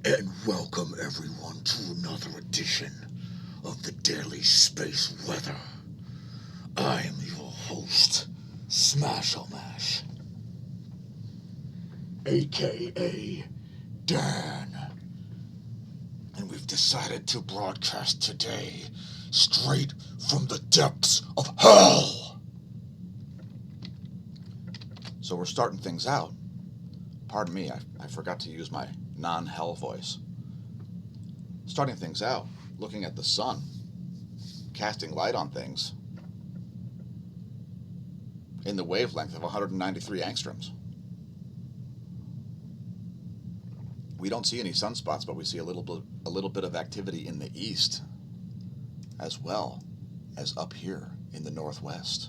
And welcome everyone to another edition of the Daily Space Weather. I am your host, smAsho, aka Dan. And we've decided to broadcast today straight from the depths of hell. So we're starting things out. Pardon me, I forgot to use my non-hell voice. Starting things out, looking at the sun, casting light on things in the wavelength of 193 angstroms. We don't see any sunspots, but we see a little bit of activity in the east, as well as up here in the northwest.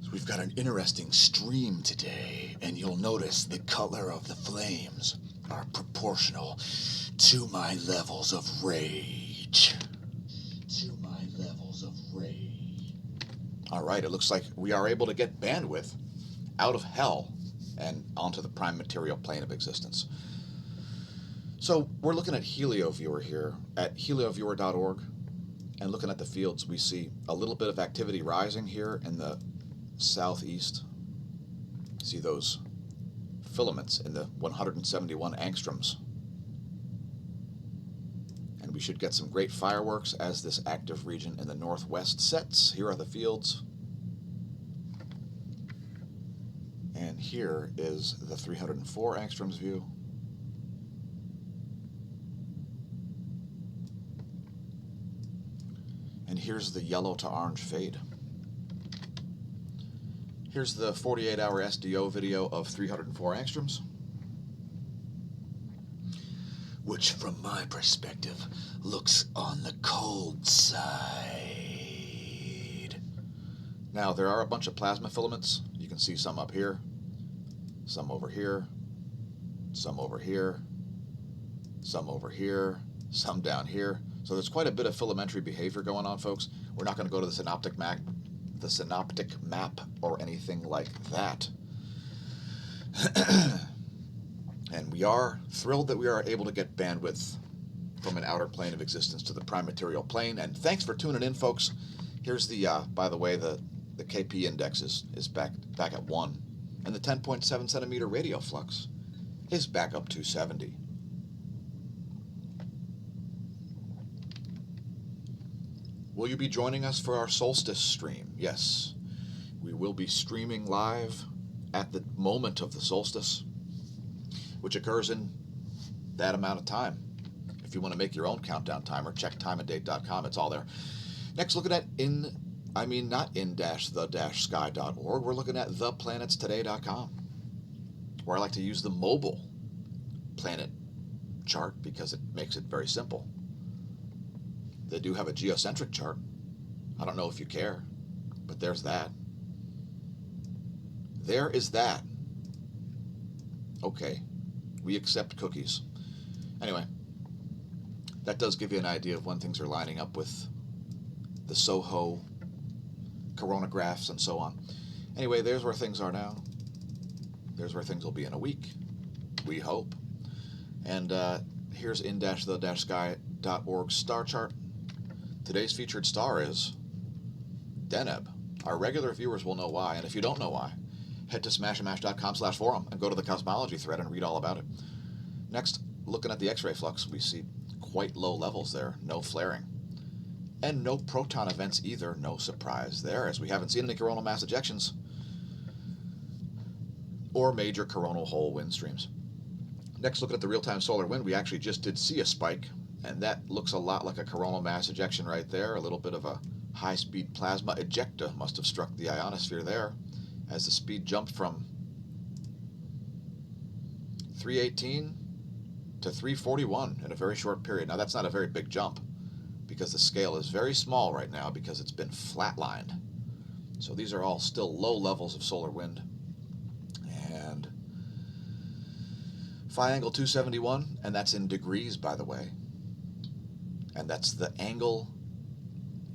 So we've got an interesting stream today, and you'll notice the color of the flames are proportional to my levels of rage. All right, it looks like we are able to get bandwidth out of hell and onto the prime material plane of existence. So we're looking at HelioViewer here at helioviewer.org, and looking at the fields, we see a little bit of activity rising here in the southeast. See those filaments in the 171 angstroms. And we should get some great fireworks as this active region in the northwest sets. Here are the fields. And here is the 304 angstroms view. And here's the yellow to orange fade. Here's the 48-hour SDO video of 304 angstroms, which from my perspective looks on the cold side. Now there are a bunch of plasma filaments. You can see some up here, some over here, some over here, some over here, some down here. So there's quite a bit of filamentary behavior going on, folks. We're not going to go to the synoptic map or anything like that. And we are thrilled that we are able to get bandwidth from an outer plane of existence to the prime material plane. And thanks for tuning in, folks. Here's the, by the way, the KP index is back at 1. And the 10.7 centimeter radio flux is back up to 70. Will you be joining us for our Solstice stream? Yes. We will be streaming live at the moment of the solstice, which occurs in that amount of time. If you want to make your own countdown timer, check timeanddate.com. It's all there. Next, looking at not in-the-sky.org. We're looking at theplanetstoday.com, where I like to use the mobile planet chart because it makes it very simple. They do have a geocentric chart. I don't know if you care, but there's that. There is that. Okay, we accept cookies. Anyway, that does give you an idea of when things are lining up with the SOHO coronagraphs and so on. Anyway, there's where things are now. There's where things will be in a week, we hope. And here's in-the-sky.org star chart. Today's featured star is Deneb. Our regular viewers will know why, and if you don't know why, head to smashamash.com/forum and go to the Cosmology thread and read all about it. Next, looking at the X-ray flux, we see quite low levels there, no flaring. And no proton events either, no surprise there, as we haven't seen any coronal mass ejections or major coronal hole wind streams. Next, looking at the real-time solar wind, we actually just did see a spike, and that looks a lot like a coronal mass ejection right there. A little bit of a high-speed plasma ejecta must have struck the ionosphere there, as the speed jumped from 318 to 341 in a very short period. Now, that's not a very big jump, because the scale is very small right now because it's been flatlined. So these are all still low levels of solar wind. And phi angle 271, and that's in degrees, by the way. And that's the angle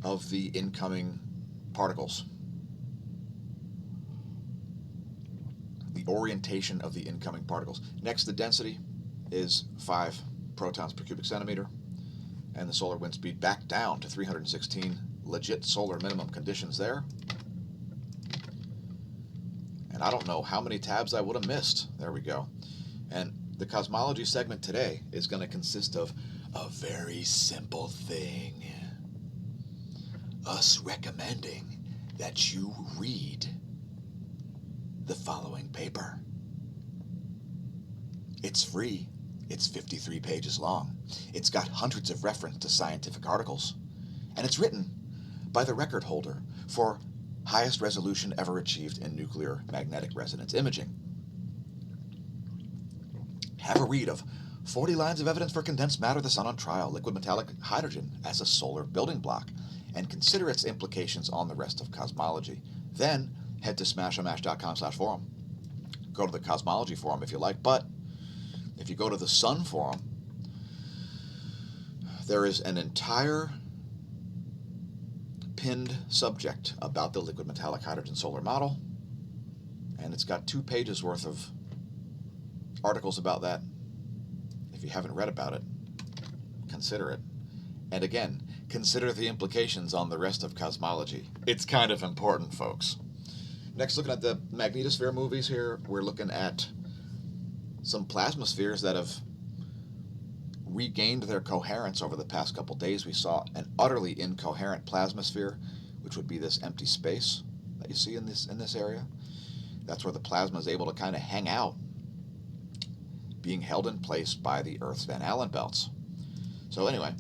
of the incoming particles. the orientation of the incoming particles. Next, the density is 5 protons per cubic centimeter, and the solar wind speed back down to 316, legit solar minimum conditions there. And I don't know how many tabs I would have missed. There we go. And the cosmology segment today is going to consist of a very simple thing. Us recommending that you read the following paper. It's free. It's 53 pages long. It's got hundreds of references to scientific articles. And it's written by the record holder for highest resolution ever achieved in nuclear magnetic resonance imaging. Have a read of 40 lines of evidence for condensed matter, the sun on trial, liquid metallic hydrogen as a solar building block, and consider its implications on the rest of cosmology. Then head to smAsho.com/forum. Go to the cosmology forum if you like, but if you go to the sun forum, there is an entire pinned subject about the liquid metallic hydrogen solar model, and it's got 2 pages worth of articles about that. If you haven't read about it, consider it. And again, consider the implications on the rest of cosmology. It's kind of important, folks. Next, looking at the Magnetosphere movies here, we're looking at some plasma spheres that have regained their coherence over the past couple days. We saw an utterly incoherent plasma sphere, which would be this empty space that you see in this area. That's where the plasma is able to kind of hang out, being held in place by the Earth's Van Allen belts. So anyway,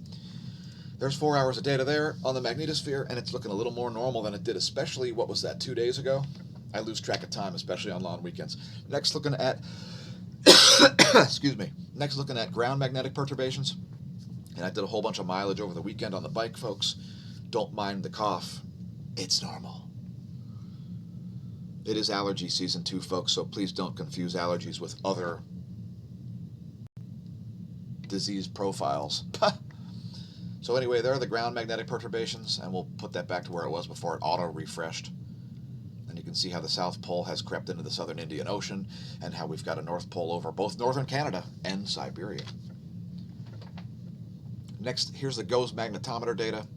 there's 4 hours of data there on the magnetosphere, and it's looking a little more normal than it did, especially, what was that, 2 days ago? I lose track of time, especially on long weekends. Next, looking at excuse me. Next, looking at ground magnetic perturbations. And I did a whole bunch of mileage over the weekend on the bike, folks. Don't mind the cough. It's normal. It is allergy season 2, folks, so please don't confuse allergies with other disease profiles. So anyway, there are the ground magnetic perturbations, and we'll put that back to where it was before it auto-refreshed. And you can see how the South Pole has crept into the southern Indian Ocean, and how we've got a North Pole over both northern Canada and Siberia. Next, here's the GOES magnetometer data.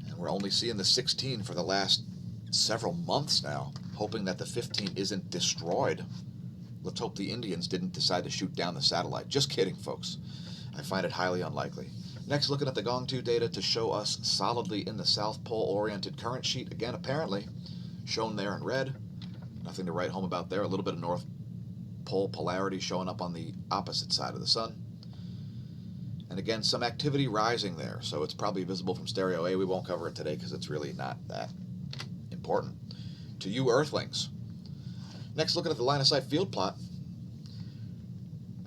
And we're only seeing the 16 for the last several months now, hoping that the 15 isn't destroyed. Let's hope the Indians didn't decide to shoot down the satellite. Just kidding, folks. I find it highly unlikely. Next, looking at the Gong 2 data to show us solidly in the South Pole-oriented current sheet. Again, apparently, shown there in red. Nothing to write home about there. A little bit of North Pole polarity showing up on the opposite side of the sun. And again, some activity rising there. So it's probably visible from stereo A. We won't cover it today because it's really not that important to you Earthlings. Next, looking at the line of sight field plot.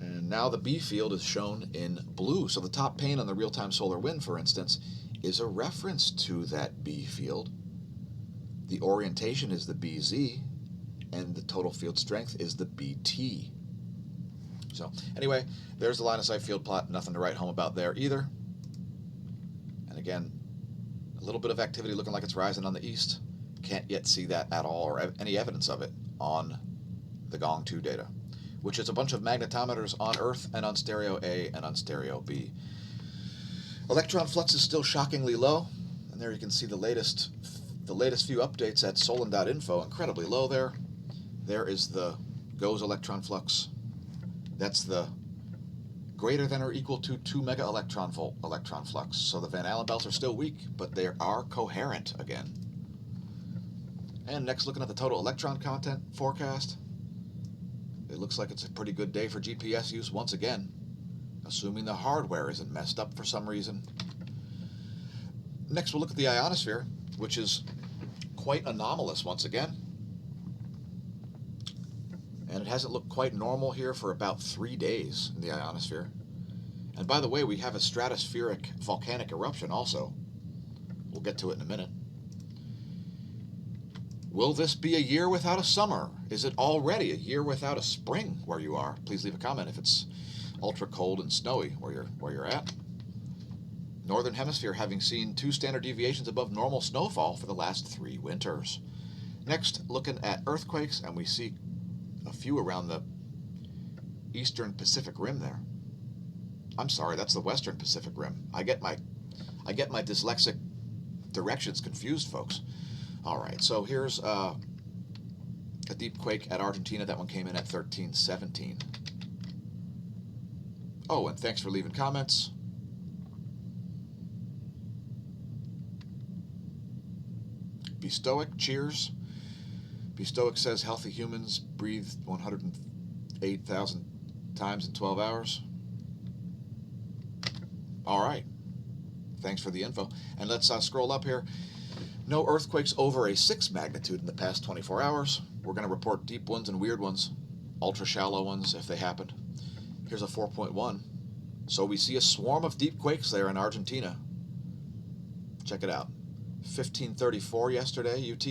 And now the B field is shown in blue. So the top pane on the real-time solar wind, for instance, is a reference to that B field. The orientation is the BZ, and the total field strength is the BT. So anyway, there's the line of sight field plot. Nothing to write home about there either. And again, a little bit of activity looking like it's rising on the east. Can't yet see that at all, or any evidence of it on the Gong 2 data, which is a bunch of magnetometers on Earth and on stereo A and on stereo B. Electron flux is still shockingly low, and there you can see the latest few updates at solon.info. Incredibly low there. There is the GOES electron flux. That's the greater than or equal to 2 mega electron volt electron flux. So the Van Allen belts are still weak, but they are coherent again. And next, looking at the total electron content forecast. It looks like it's a pretty good day for GPS use once again, assuming the hardware isn't messed up for some reason. Next, we'll look at the ionosphere, which is quite anomalous once again. And it hasn't looked quite normal here for about 3 days in the ionosphere. And by the way, we have a stratospheric volcanic eruption also. We'll get to it in a minute. Will this be a year without a summer? Is it already a year without a spring where you are? Please leave a comment if it's ultra cold and snowy where you're at. Northern Hemisphere having seen 2 standard deviations above normal snowfall for the last 3 winters. Next, looking at earthquakes, and we see a few around the eastern Pacific Rim there. I'm sorry, that's the western Pacific Rim. I get my dyslexic directions confused, folks. All right, so here's a deep quake at Argentina. That one came in at 1317. Oh, and thanks for leaving comments. Be stoic, cheers. Be stoic says healthy humans breathe 108,000 times in 12 hours. All right. Thanks for the info. And let's scroll up here. No earthquakes over a 6 magnitude in the past 24 hours. We're going to report deep ones and weird ones, ultra shallow ones if they happened. Here's a 4.1. So we see a swarm of deep quakes there in Argentina. Check it out. 1534 yesterday, UT.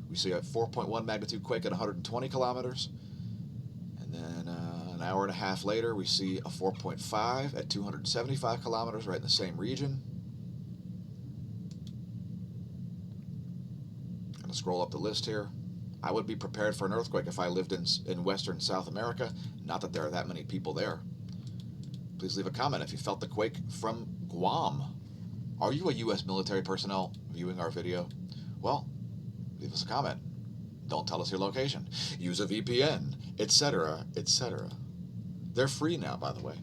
We see a 4.1 magnitude quake at 120 kilometers. And then an hour and a half later, we see a 4.5 at 275 kilometers, right in the same region. I'm going to scroll up the list here. I would be prepared for an earthquake if I lived in Western South America. Not that there are that many people there. Please leave a comment if you felt the quake from Guam. Are you a U.S. military personnel viewing our video? Well, leave us a comment. Don't tell us your location. Use a VPN, etc., etc. They're free now, by the way.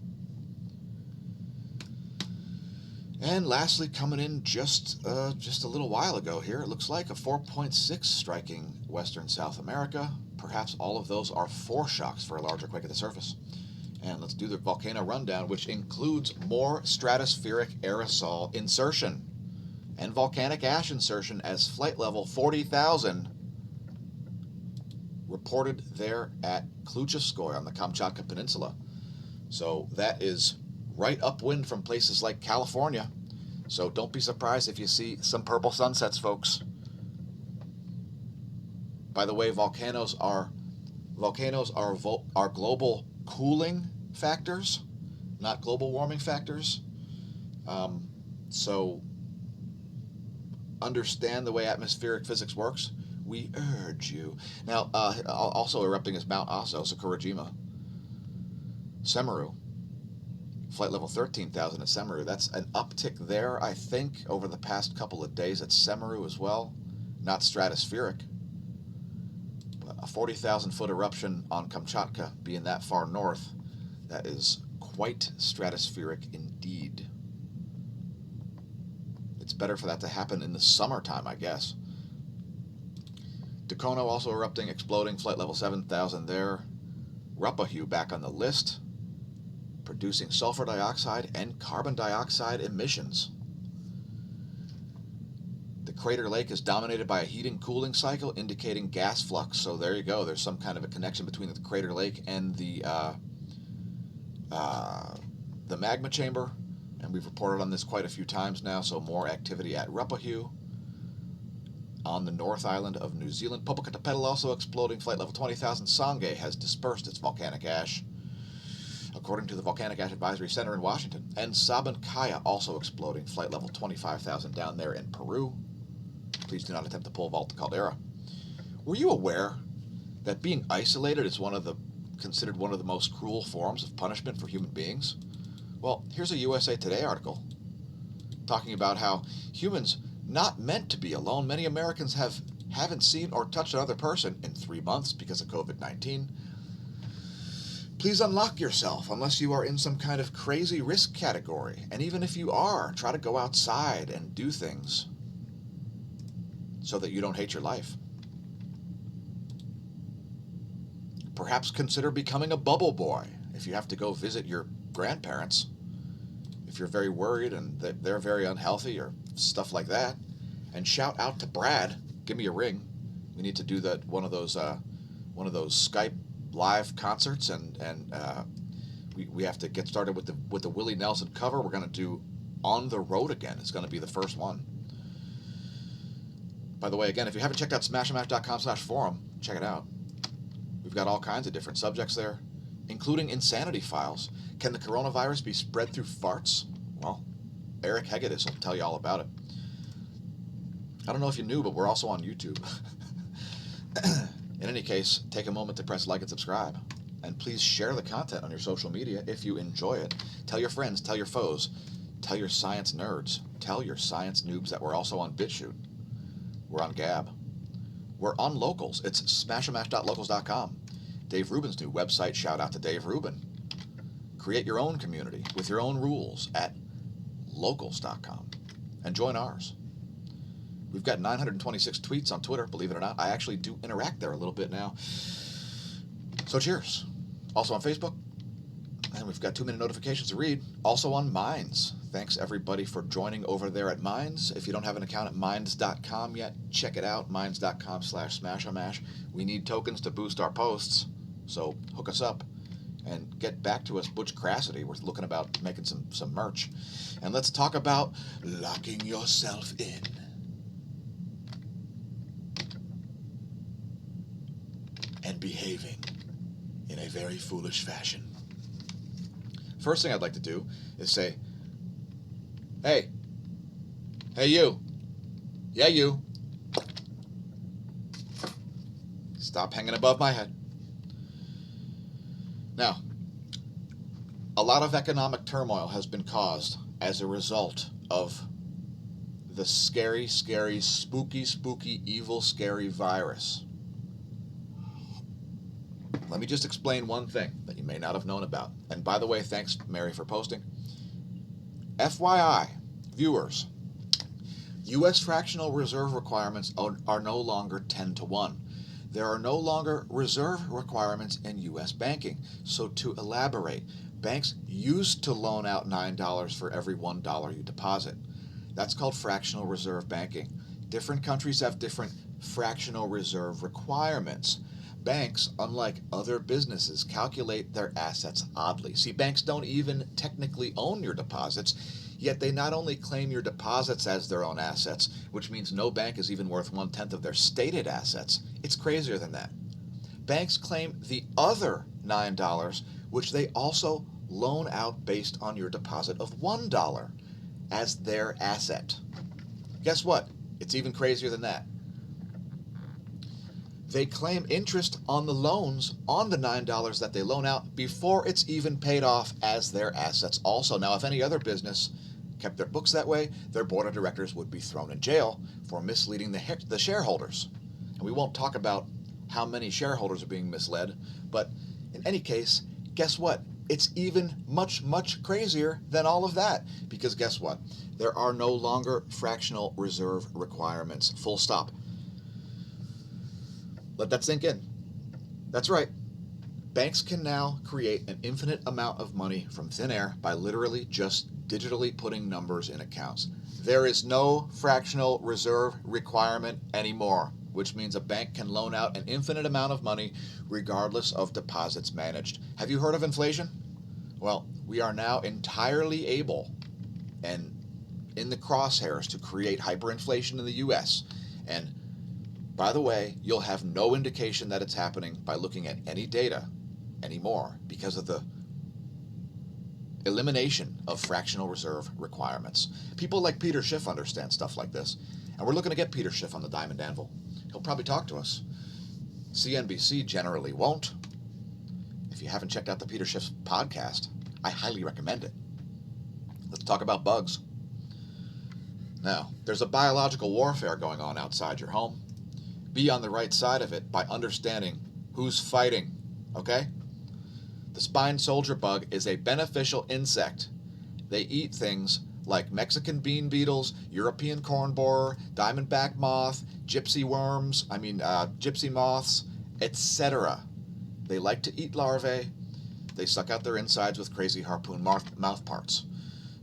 And lastly, coming in just a little while ago here, it looks like a 4.6 striking Western South America. Perhaps all of those are foreshocks for a larger quake at the surface. And let's do the volcano rundown, which includes more stratospheric aerosol insertion and volcanic ash insertion as flight level 40,000 reported there at Kluchevskoye on the Kamchatka Peninsula. So that is right upwind from places like California. So don't be surprised if you see some purple sunsets, folks. By the way, volcanoes are global cooling factors, not global warming factors. So understand the way atmospheric physics works. We urge you. Now, also erupting is Mount Aso, Sakurajima. Semaru. Flight level 13,000 at Semaru. That's an uptick there, I think, over the past couple of days at Semaru as well. Not stratospheric. But a 40,000 foot eruption on Kamchatka, being that far north, that is quite stratospheric indeed. It's better for that to happen in the summertime, I guess. Dakono also erupting, exploding, flight level 7,000 there. Rupahu back on the list, producing sulfur dioxide and carbon dioxide emissions. The crater lake is dominated by a heating-cooling cycle indicating gas flux. So there you go. There's some kind of a connection between the crater lake and the magma chamber. And we've reported on this quite a few times now, so more activity at Rupahu. On the North Island of New Zealand, Popocatépetl also exploding, flight level 20,000. Sangay has dispersed its volcanic ash, according to the Volcanic Ash Advisory Center in Washington. And Sabancaya also exploding, flight level 25,000 down there in Peru. Please do not attempt to pole vault the caldera. Were you aware that being isolated is considered one of the most cruel forms of punishment for human beings? Well, here's a USA Today article talking about how humans not meant to be alone. Many Americans haven't seen or touched another person in 3 months because of COVID-19. Please unlock yourself unless you are in some kind of crazy risk category. And even if you are, try to go outside and do things so that you don't hate your life. Perhaps consider becoming a bubble boy if you have to go visit your grandparents. If you're very worried and they're very unhealthy or stuff like that. And shout out to Brad. Give me a ring. We need to do one of those Skype live concerts, and we have to get started with the Willie Nelson cover. We're going to do On the Road Again. It's going to be the first one. By the way, again, if you haven't checked out smAsho.com/forum, check it out. We've got all kinds of different subjects there, including insanity files. Can the coronavirus be spread through farts? Well, Eric Hegedus will tell you all about it. I don't know if you knew, but we're also on YouTube. In any case, take a moment to press like and subscribe. And please share the content on your social media if you enjoy it. Tell your friends, tell your foes, tell your science nerds, tell your science noobs that we're also on BitChute. We're on Gab. We're on Locals. It's smAsho.locals.com. Dave Rubin's new website. Shout out to Dave Rubin. Create your own community with your own rules at locals.com and join ours. We've got 926 tweets on Twitter, believe it or not. I actually do interact there a little bit now. So cheers. Also on Facebook. And we've got 2-minute notifications to read. Also on Minds. Thanks everybody for joining over there at Minds. If you don't have an account at minds.com yet, check it out. Minds.com/smAshomash. We need tokens to boost our posts. So hook us up. And get back to us, Butch Cassidy. We're looking about making some merch. And let's talk about locking yourself in. And behaving in a very foolish fashion. First thing I'd like to do is say, hey you, yeah you, stop hanging above my head. Now, a lot of economic turmoil has been caused as a result of the scary, spooky, evil, scary virus. Let me just explain one thing that you may not have known about. And by the way, thanks, Mary, for posting. FYI, viewers, U.S. fractional reserve requirements are no longer 10-1. There are no longer reserve requirements in U.S. banking. So to elaborate, banks used to loan out $9 for every $1 you deposit. That's called fractional reserve banking. Different countries have different fractional reserve requirements. Banks, unlike other businesses, calculate their assets oddly. See, banks don't even technically own your deposits, yet they not only claim your deposits as their own assets, which means no bank is even worth 1/10 of their stated assets. It's crazier than that. Banks claim the other $9, which they also loan out based on your deposit of $1 as their asset. Guess what? It's even crazier than that. They claim interest on the loans on the $9 that they loan out before it's even paid off as their assets also. Now, if any other business kept their books that way, their board of directors would be thrown in jail for misleading the shareholders. And we won't talk about how many shareholders are being misled, but in any case, guess what? It's even much crazier than all of that. Because guess what? There are no longer fractional reserve requirements. Full stop. Let that sink in. That's right. Banks can now create an infinite amount of money from thin air by literally just digitally putting numbers in accounts. There is no fractional reserve requirement anymore, which means a bank can loan out an infinite amount of money regardless of deposits managed. Have you heard of inflation? Well, we are now entirely able and in the crosshairs to create hyperinflation in the U.S. And by the way, you'll have no indication that it's happening by looking at any data anymore because of the elimination of fractional reserve requirements. People like Peter Schiff understand stuff like this, and we're looking to get Peter Schiff on the Diamond Anvil. He'll probably talk to us. CNBC generally won't. If you haven't checked out the Peter Schiff podcast, I highly recommend it. Let's talk about bugs. Now, there's a biological warfare going on outside your home. Be on the right side of it by understanding who's fighting, okay? The spine soldier bug is a beneficial insect. They eat things like Mexican bean beetles, European corn borer, diamondback moth, gypsy moths, etc. They like to eat larvae. They suck out their insides with crazy harpoon mouth parts.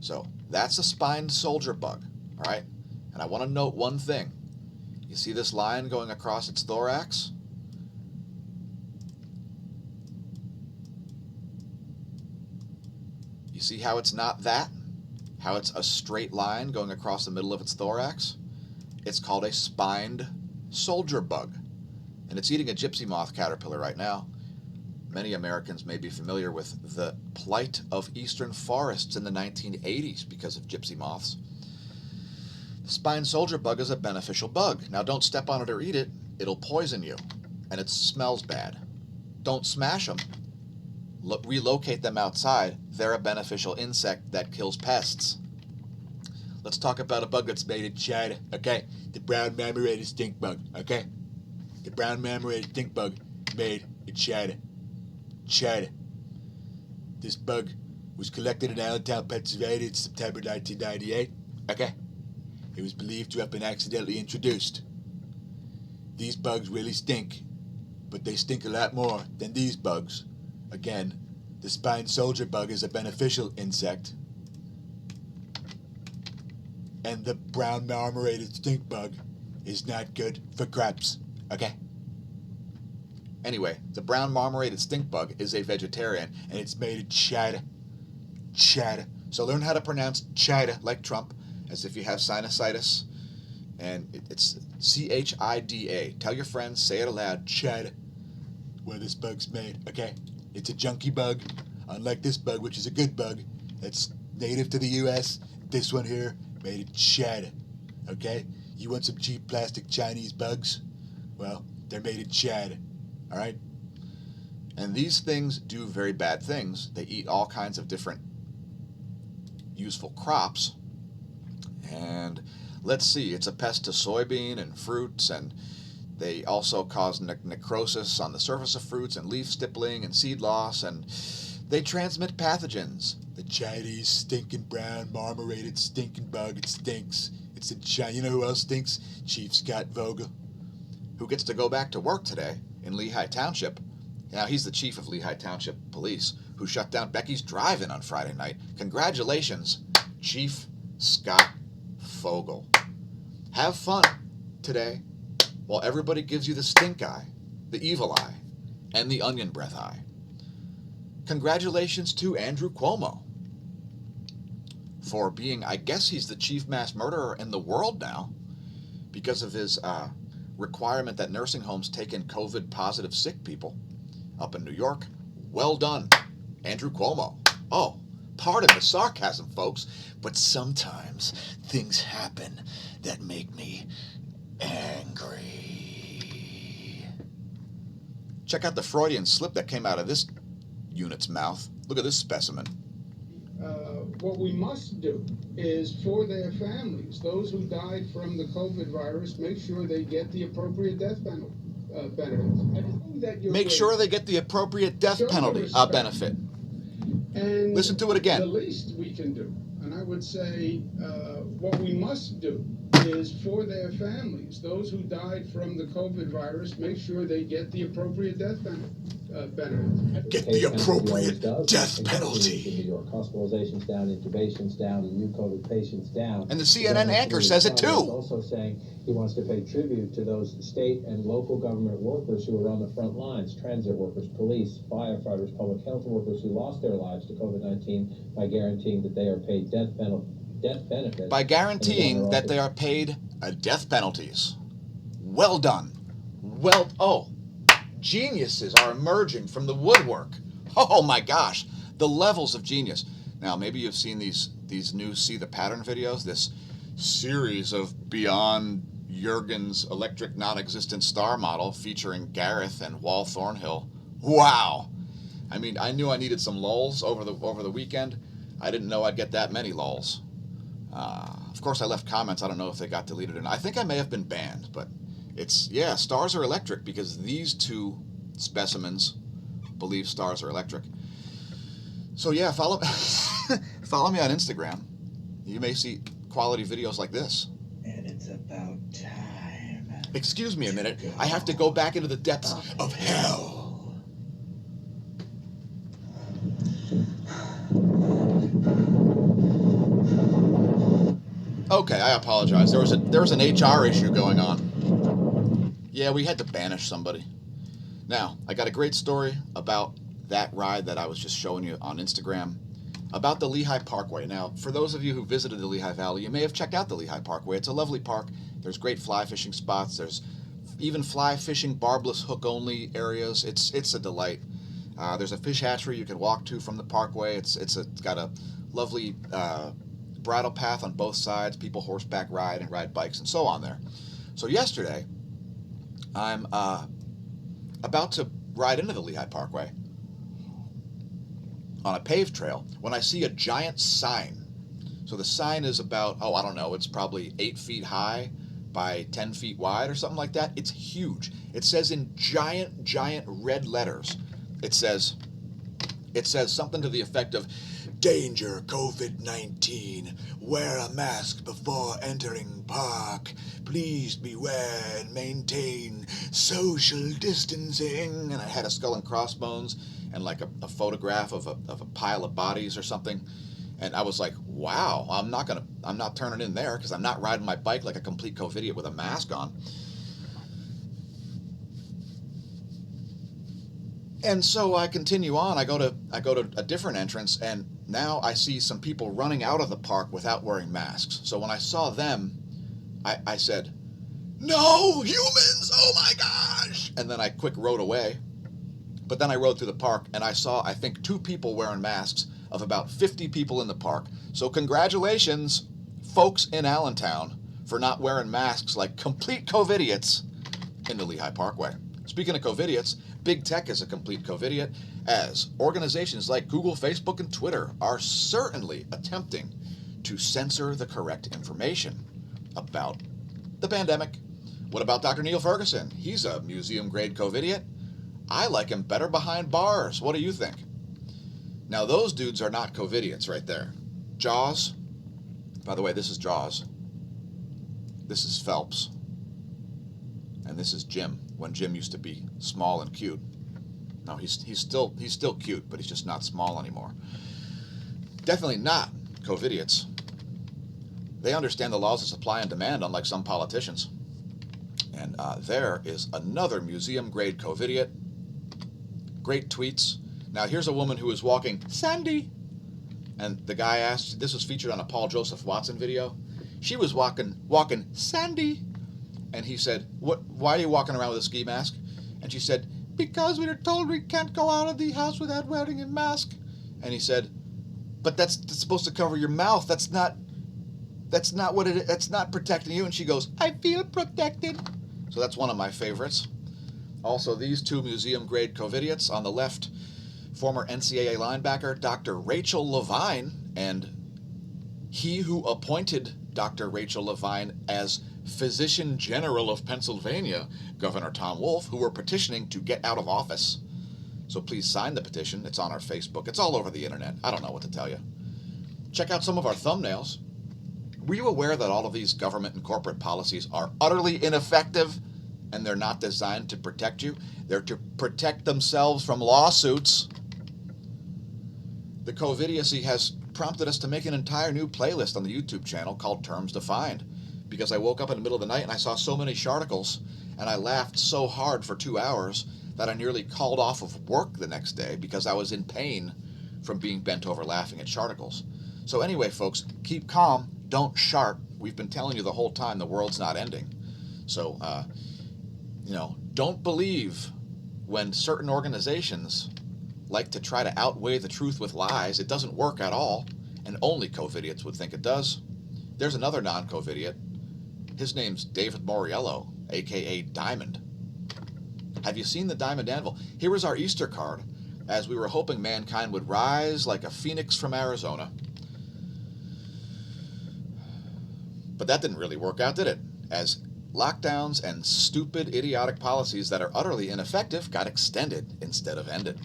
So that's a spine soldier bug, all right? And I want to note one thing. You see this line going across its thorax? You see how it's not that? How it's a straight line going across the middle of its thorax? It's called a spined soldier bug. And it's eating a gypsy moth caterpillar right now. Many Americans may be familiar with the plight of eastern forests in the 1980s because of gypsy moths. The spine soldier bug is a beneficial bug. Now don't step on it or eat it. It'll poison you. and it smells bad. Don't smash them. Relocate them outside. They're a beneficial insect that kills pests. Let's talk about a bug that's made in China, okay? The brown marmorated stink bug, okay? The brown marmorated stink bug made in China. China. This bug was collected in Allentown, Pennsylvania in September 1998, okay? It was believed to have been accidentally introduced. These bugs really stink, but they stink a lot more than these bugs. Again, the spine soldier bug is a beneficial insect, and the brown marmorated stink bug is not good for crops, okay? Anyway, the brown marmorated stink bug is a vegetarian, and it's made in China. China. So learn how to pronounce China like Trump, as if you have sinusitis, and it's C-H-I-D-A. Tell your friends, say it aloud, China, where this bug's made, okay? It's a junky bug, unlike this bug, which is a good bug. It's native to the U.S. This one here, made in China, okay? You want some cheap plastic Chinese bugs? Well, they're made in China, all right? And these things do very bad things. They eat all kinds of different useful crops. And let's see, it's a pest to soybean and fruits, and they also cause necrosis on the surface of fruits and leaf stippling and seed loss, and they transmit pathogens. The Chinese stinking brown marmorated stinking bug, it stinks. It's in China. You know who else stinks? Chief Scott Vogel, who gets to go back to work today in Lehigh Township. Now, he's the chief of Lehigh Township Police, who shut down Becky's Drive-In on Friday night. Congratulations, Chief Scott Vogel. Have fun today while everybody gives you the stink eye, the evil eye, and the onion breath eye. Congratulations to Andrew Cuomo for being, I guess he's the chief mass murderer in the world now, because of his requirement that nursing homes take in COVID-positive sick people up in New York. Well done, Andrew Cuomo. Oh, pardon the sarcasm, folks, but sometimes things happen that make me angry. Check out the Freudian slip that came out of this unit's mouth. Look at this specimen. What we must do is, for their families, those who died from the COVID virus, make sure they get the appropriate death benefits. Make sure they get the appropriate death penalty benefit. And listen to it again. The least we can do, and I would say what we must do is, for their families, those who died from the COVID virus, make sure they get the appropriate death benefits. Get the appropriate death penalty. In New York, hospitalizations down, intubations down, and new COVID patients down. And the CNN anchor says it too. Also saying he wants to pay tribute to those state and local government workers who are on the front lines, transit workers, police, firefighters, public health workers who lost their lives to COVID-19 by guaranteeing that they are paid death benefits. By guaranteeing that they are paid death penalties. Well done. Geniuses are emerging from the woodwork. Oh my gosh, the levels of genius. Now, maybe you've seen these new See the Pattern videos, this series of Beyond Jurgen's electric non-existent star model featuring Gareth and Wal Thornhill. Wow. I mean, I knew I needed some lulz over the weekend. I didn't know I'd get that many lulz. Of course, I left comments. I don't know if they got deleted or not. I think I may have been banned, but stars are electric, because these two specimens believe stars are electric. So yeah, follow me on Instagram. You may see quality videos like this. And it's about time. Excuse me a minute. I have to go back into the depths of hell. Okay, I apologize. There was an HR issue going on. Yeah, we had to banish somebody. Now, I got a great story about that ride that I was just showing you on Instagram, about the Lehigh Parkway. Now, for those of you who visited the Lehigh Valley, you may have checked out the Lehigh Parkway. It's a lovely park. There's great fly fishing spots. There's even fly fishing barbless hook-only areas. It's a delight. There's a fish hatchery you can walk to from the parkway. It's got a lovely bridle path on both sides. People horseback ride and ride bikes and so on there. So yesterday, I'm about to ride into the Lehigh Parkway on a paved trail when I see a giant sign. So the sign is about, I don't know, it's probably 8 feet high by 10 feet wide or something like that. It's huge. It says in giant red letters, it says something to the effect of, "Danger, COVID-19. Wear a mask before entering park. Please beware and maintain social distancing." And I had a skull and crossbones and like a photograph of a pile of bodies or something. And I was like, wow, I'm not turning in there because I'm not riding my bike like a complete COVIDiot with a mask on. And so I continue on. I go to a different entrance, and now I see some people running out of the park without wearing masks. So when I saw them, I said, "No humans! Oh my gosh!" And then I quick rode away. But then I rode through the park, and I saw, I think, 2 people wearing masks of about 50 people in the park. So congratulations, folks in Allentown, for not wearing masks like complete COVIDiots in the Lehigh Parkway. Speaking of COVIDiots, Big Tech is a complete COVIDiot, as organizations like Google, Facebook, and Twitter are certainly attempting to censor the correct information about the pandemic. What about Dr. Neil Ferguson? He's a museum-grade COVIDiot. I like him better behind bars. What do you think? Now, those dudes are not COVIDiots right there. Jaws. By the way, this is Jaws. This is Phelps. And this is Jim, when Jim used to be small and cute. No, he's still cute, but he's just not small anymore. Definitely not COVIDiots. They understand the laws of supply and demand, unlike some politicians. And there is another museum-grade COVIDiot. Great tweets. Now, here's a woman who is walking, "Sandy." And the guy asked, this was featured on a Paul Joseph Watson video. She was walking, "Sandy." And he said, "Why are you walking around with a ski mask?" And she said, "Because we were told we can't go out of the house without wearing a mask." And he said, "But that's supposed to cover your mouth. That's not what it is. That's not protecting you." And she goes, "I feel protected." So that's one of my favorites. Also, these 2 museum-grade COVIDiots on the left, former NCAA linebacker Dr. Rachel Levine, and he who appointed Dr. Rachel Levine as Physician General of Pennsylvania, Governor Tom Wolf, who were petitioning to get out of office. So please sign the petition. It's on our Facebook. It's all over the internet. I don't know what to tell you. Check out some of our thumbnails. Were you aware that all of these government and corporate policies are utterly ineffective, and they're not designed to protect you? They're to protect themselves from lawsuits. The COVIDiocy has prompted us to make an entire new playlist on the YouTube channel called Terms Defined, because I woke up in the middle of the night and I saw so many sharticles, and I laughed so hard for 2 hours that I nearly called off of work the next day because I was in pain from being bent over laughing at sharticles. So anyway, folks, keep calm. Don't shart. We've been telling you the whole time the world's not ending. So, don't believe when certain organizations like to try to outweigh the truth with lies. It doesn't work at all, and only COVIDiots would think it does. There's another non-COVIDiot. His name's David Moriello, a.k.a. Diamond. Have you seen the Diamond Anvil? Here was our Easter card, as we were hoping mankind would rise like a phoenix from Arizona. But that didn't really work out, did it? As lockdowns and stupid, idiotic policies that are utterly ineffective got extended instead of ended.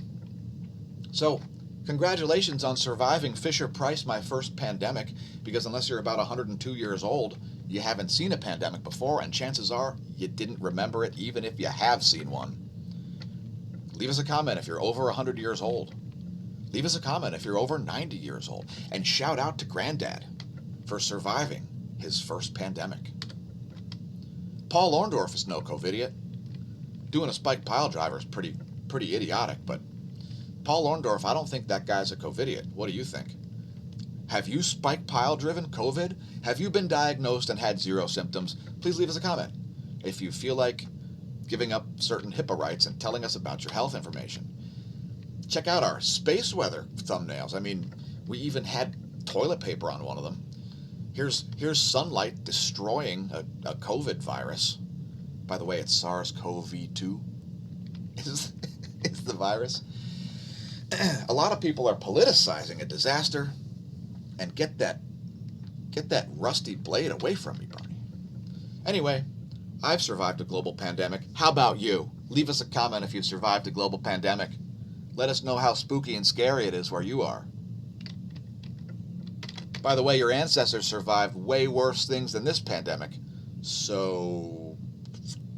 So, congratulations on surviving Fisher-Price, My First Pandemic, because unless you're about 102 years old, you haven't seen a pandemic before, and chances are you didn't remember it even if you have seen one. Leave us a comment if you're over 100 years old. Leave us a comment if you're over 90 years old. And shout out to Granddad for surviving his first pandemic. Paul Orndorff is no COVIDiot. Doing a spiked pile driver is pretty idiotic, but Paul Orndorff, I don't think that guy's a COVIDiot. What do you think? Have you spiked pile driven COVID? Have you been diagnosed and had 0 symptoms? Please leave us a comment if you feel like giving up certain HIPAA rights and telling us about your health information. Check out our space weather thumbnails. I mean, we even had toilet paper on one of them. Here's sunlight destroying a COVID virus. By the way, it's SARS-CoV-2. is the virus. A lot of people are politicizing a disaster, and get that rusty blade away from me, Barney. Anyway, I've survived a global pandemic. How about you? Leave us a comment if you've survived a global pandemic. Let us know how spooky and scary it is where you are. By the way, your ancestors survived way worse things than this pandemic. So,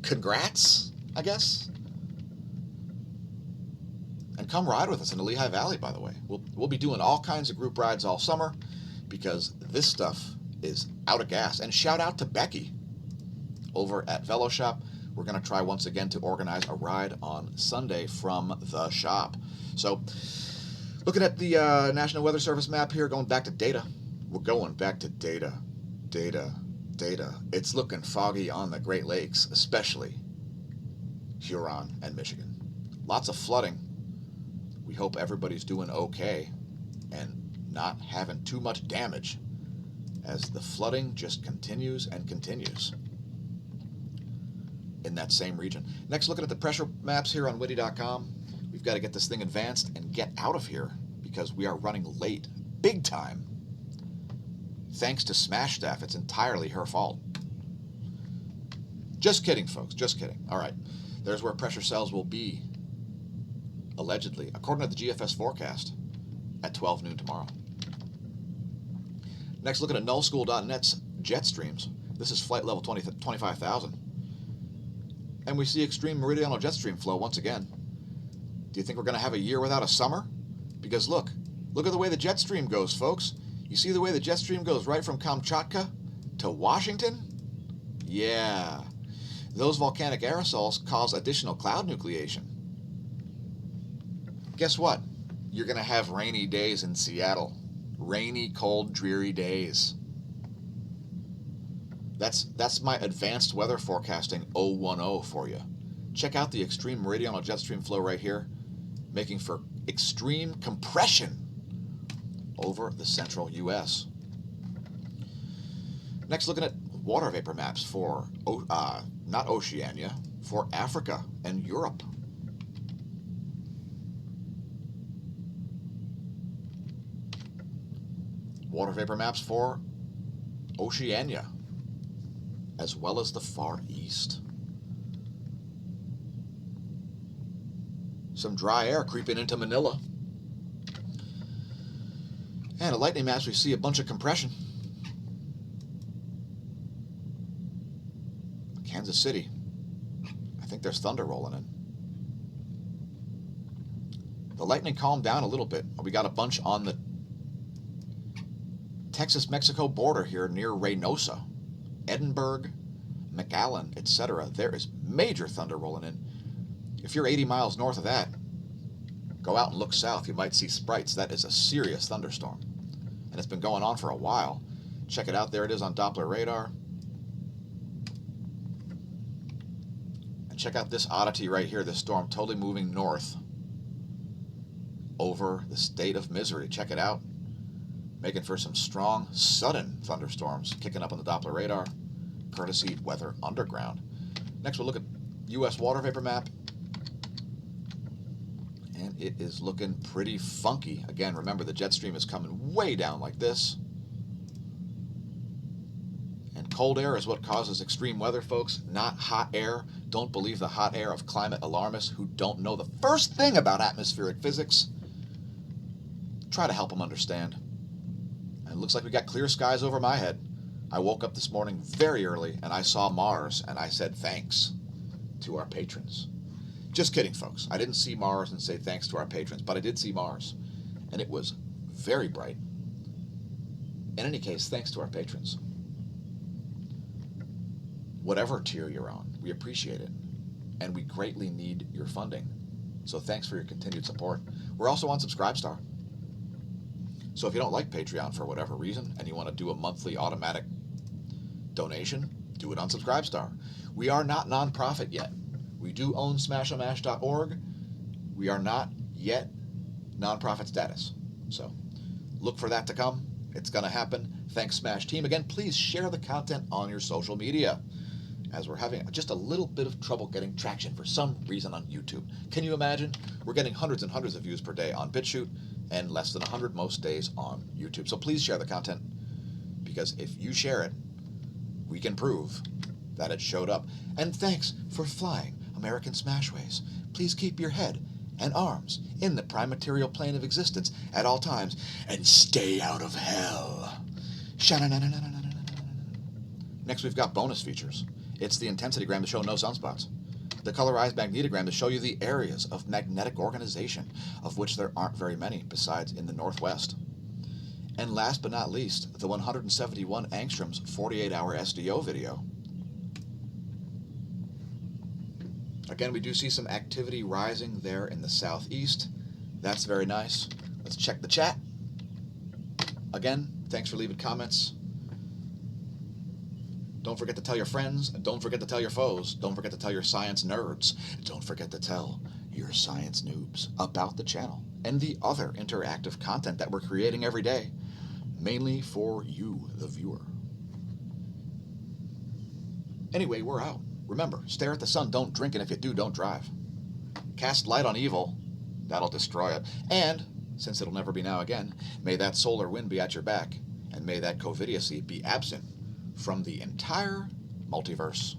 congrats, I guess. And come ride with us in the Lehigh Valley, by the way. We'll be doing all kinds of group rides all summer because this stuff is out of gas. And shout out to Becky over at Velo Shop. We're going to try once again to organize a ride on Sunday from the shop. So, looking at the National Weather Service map here, going back to data. We're going back to data. It's looking foggy on the Great Lakes, especially Huron and Michigan. Lots of flooding. We hope everybody's doing okay and not having too much damage as the flooding just continues and continues in that same region. Next, looking at the pressure maps here on witty.com. We've got to get this thing advanced and get out of here because we are running late, big time. Thanks to Smash staff, it's entirely her fault. Just kidding, folks, just kidding. All right, there's where pressure cells will be, allegedly, according to the GFS forecast, at 12 noon tomorrow. Next, looking at nullschool.net's jet streams. This is flight level 25,000. And we see extreme meridional jet stream flow once again. Do you think we're going to have a year without a summer? Because look at the way the jet stream goes, folks. You see the way the jet stream goes right from Kamchatka to Washington? Yeah. Those volcanic aerosols cause additional cloud nucleation. Guess what? You're going to have rainy days in Seattle. Rainy, cold, dreary days. That's my advanced weather forecasting 010 for you. Check out the extreme meridional jet stream flow right here, making for extreme compression over the central U.S. Next, looking at water vapor maps for, not Oceania, for Africa and Europe. Water vapor maps for Oceania, as well as the Far East. Some dry air creeping into Manila. And at lightning maps, we see a bunch of compression. Kansas City. I think there's thunder rolling in. The lightning calmed down a little bit. We got a bunch on the Texas-Mexico border here near Reynosa, Edinburgh, McAllen, etc. There is major thunder rolling in. If you're 80 miles north of that, go out and look south. You might see sprites. That is a serious thunderstorm. And it's been going on for a while. Check it out. There it is on Doppler radar. And check out this oddity right here, this storm totally moving north over the state of Missouri. Check it out. Making for some strong, sudden thunderstorms kicking up on the Doppler radar, courtesy Weather Underground. Next, we'll look at U.S. water vapor map. And it is looking pretty funky. Again, remember the jet stream is coming way down like this. And cold air is what causes extreme weather, folks, not hot air. Don't believe the hot air of climate alarmists who don't know the first thing about atmospheric physics. Try to help them understand. And it looks like we got clear skies over my head. I woke up this morning very early and I saw Mars and I said thanks to our patrons. Just kidding, folks. I didn't see Mars and say thanks to our patrons, but I did see Mars. And it was very bright. In any case, thanks to our patrons. Whatever tier you're on, we appreciate it. And we greatly need your funding. So thanks for your continued support. We're also on Subscribestar. So if you don't like Patreon for whatever reason and you want to do a monthly automatic donation, do it on Subscribestar. We are not nonprofit yet. We do own smashomash.org. We are not yet nonprofit status. So look for that to come. It's going to happen. Thanks, Smash Team. Again, please share the content on your social media. as we're having just a little bit of trouble getting traction for some reason on YouTube. Can you imagine? We're getting hundreds and hundreds of views per day on BitChute and less than 100 most days on YouTube. So please share the content, because if you share it, we can prove that it showed up. And thanks for flying American Smashways. Please keep your head and arms in the prime material plane of existence at all times and stay out of hell. Next, we've got bonus features. It's the intensitygram to show no sunspots, the colorized magnetogram to show you the areas of magnetic organization, of which there aren't very many besides in the Northwest. And last but not least, the 171 angstroms 48-hour SDO video. Again, we do see some activity rising there in the southeast. That's very nice. Let's check the chat. Again, thanks for leaving comments. Don't forget to tell your friends. Don't forget to tell your foes. Don't forget to tell your science nerds. Don't forget to tell your science noobs about the channel and the other interactive content that we're creating every day, mainly for you, the viewer. Anyway, we're out. Remember, stare at the sun, don't drink, and if you do, don't drive. Cast light on evil. That'll destroy it. And, since it'll never be now again, may that solar wind be at your back, and may that Cove Idiocy be absent from the entire multiverse.